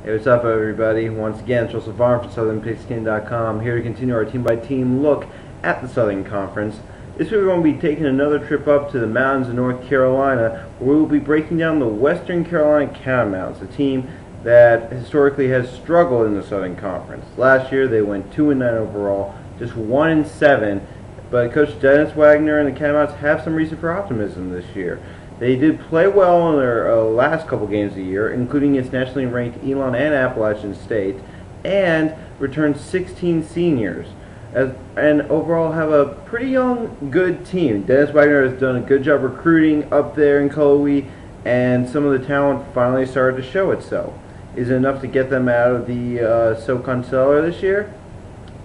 Hey, what's up, everybody? Once again, it's Russell Varner from SouthernPigskin.com, here to continue our team-by-team look at the Southern Conference. This week we're going to be taking another trip up to the mountains of North Carolina, where we will be breaking down the Western Carolina Catamounts, a team that historically has struggled in the Southern Conference. Last year they went 2-9 overall, just 1-7, but Coach Dennis Wagner and the Catamounts have some reason for optimism this year. They did play well in their last couple games of the year, including against nationally ranked Elon and Appalachian State, and returned 16 seniors, and overall have a pretty young, good team. Dennis Wagner has done a good job recruiting up there in Cullowhee, and some of the talent finally started to show itself. Is it enough to get them out of the SoCon cellar this year?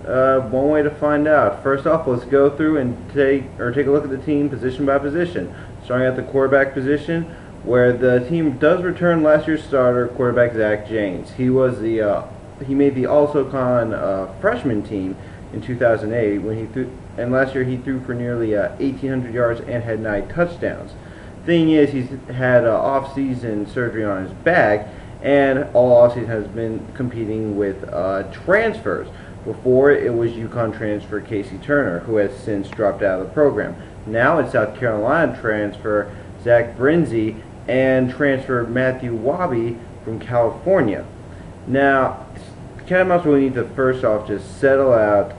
One way to find out. First off, let's go through and take a look at the team position by position. Starting at the quarterback position, where the team does return last year's starter quarterback Zach James. He made the All-SoCon freshman team in 2008 when he threw, and last year he threw for nearly 1,800 yards and had 9 touchdowns. Thing is, he's had off-season surgery on his back, and all off-season has been competing with transfers. Before, it was UConn transfer Casey Turner, who has since dropped out of the program. Now it's South Carolina transfer Zach Brinzy and transfer Matthew Wabi from California. Now, the Catamounts really need to first off just settle out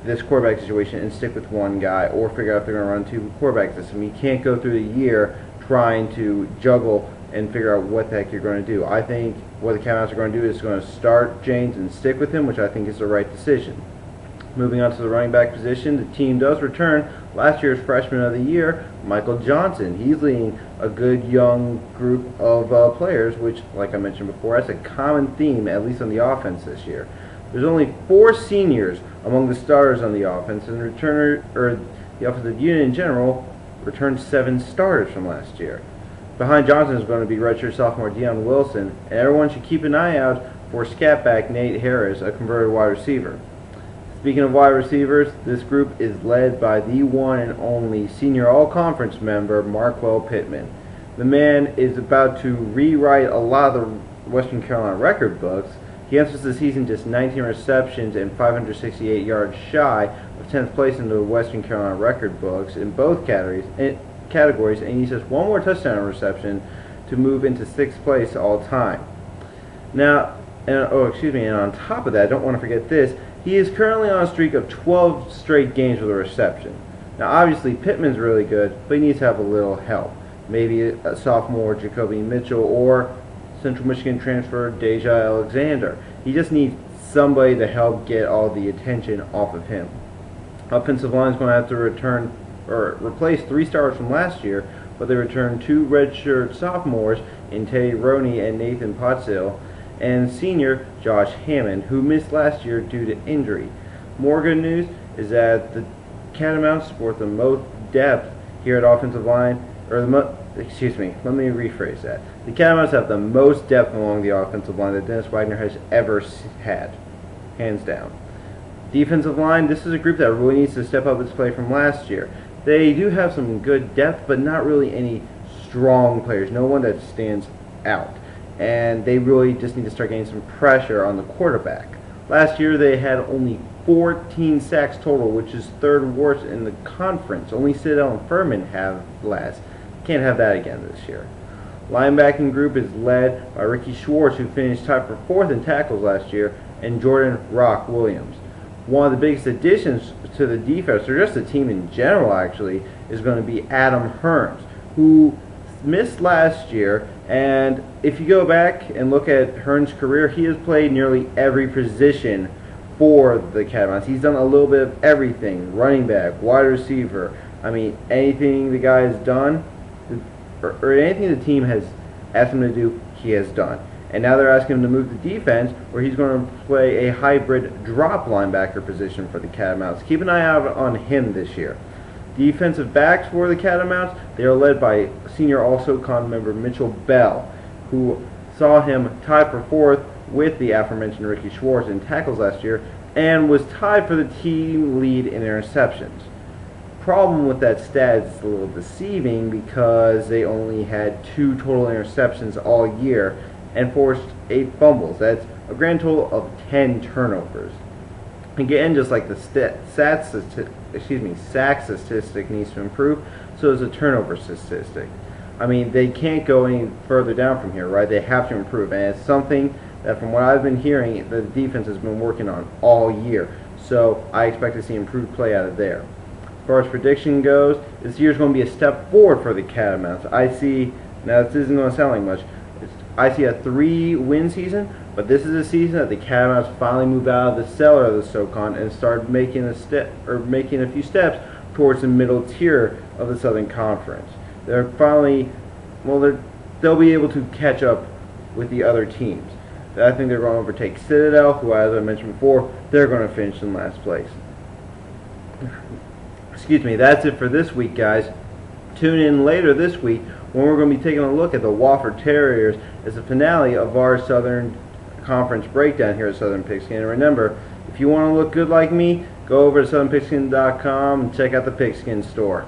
this quarterback situation and stick with one guy, or figure out if they're going to run 2 quarterback system. You can't go through the year trying to juggle and figure out what the heck you're going to do. I think what the Catamounts are going to do is going to start James and stick with him, which I think is the right decision. Moving on to the running back position, the team does return last year's freshman of the year, Michael Johnson. He's leading a good young group of players, which, like I mentioned before, that's a common theme, at least on the offense this year. There's only 4 seniors among the starters on the offense, and the offensive unit in general returned 7 starters from last year. Behind Johnson is going to be redshirt sophomore Deion Wilson, and everyone should keep an eye out for scatback Nate Harris, a converted wide receiver. Speaking of wide receivers, this group is led by the one and only senior all-conference member, Marquell Pittman. The man is about to rewrite a lot of the Western Carolina record books. He enters the season just 19 receptions and 568 yards shy of 10th place in the Western Carolina record books in both categories, and he needs one more touchdown reception to move into 6th place all time. Now, and on top of that, I don't want to forget this, he is currently on a streak of 12 straight games with a reception. Now, obviously, Pittman's really good, but he needs to have a little help. Maybe a sophomore Jacoby Mitchell or Central Michigan transfer Deja Alexander. He just needs somebody to help get all the attention off of him. Offensive line is going to have to replace 3 starters from last year, but they return 2 redshirt sophomores in Teddy Roney and Nathan Pottsill, and senior Josh Hammond, who missed last year due to injury. More good news is that the Catamounts sport the most depth here at offensive line, let me rephrase that. The Catamounts have the most depth along the offensive line that Dennis Wagner has ever had, hands down. Defensive line, this is a group that really needs to step up its play from last year. They do have some good depth, but not really any strong players, no one that stands out. And they really just need to start getting some pressure on the quarterback. Last year they had only 14 sacks total, which is 3rd worst in the conference. Only Citadel and Furman have less. Can't have that again this year. Linebacking group is led by Ricky Schwartz, who finished tied for 4th in tackles last year, and Jordan Rock Williams. One of the biggest additions to the defense, or just the team in general actually, is going to be Adam Hearns, who missed last year, and if you go back and look at Hearns' career, he has played nearly every position for the Catamounts. He's done a little bit of everything: running back, wide receiver. I mean, anything the guy has done, or anything the team has asked him to do, he has done. And now they're asking him to move to defense, where he's going to play a hybrid drop linebacker position for the Catamounts. Keep an eye out on him this year. Defensive backs for the Catamounts, they are led by senior All-SoCon member Mitchell Bell, who saw him tied for 4th with the aforementioned Ricky Schwartz in tackles last year, and was tied for the team lead in interceptions. Problem with that stat is a little deceiving because they only had 2 total interceptions all year, and forced 8 fumbles. That's a grand total of 10 turnovers. Again, just like the sack statistic needs to improve, so does the turnover statistic. I mean, they can't go any further down from here, right? They have to improve, and it's something that, from what I've been hearing, the defense has been working on all year. So I expect to see improved play out of there. As far as prediction goes, this year's going to be a step forward for the Catamounts. I see, now this isn't going to sound like much, I see a 3-win season, but this is a season that the Catamounts finally move out of the cellar of the SoCon and start making a few steps towards the middle tier of the Southern Conference. They're finally, they'll be able to catch up with the other teams. I think they're going to overtake Citadel, who, as I mentioned before, they're going to finish in last place. Excuse me, that's it for this week, guys. Tune in later this week when we're going to be taking a look at the Wofford Terriers as the finale of our Southern Conference breakdown here at Southern Pigskin. And remember, if you want to look good like me, go over to southernpigskin.com and check out the Pigskin store.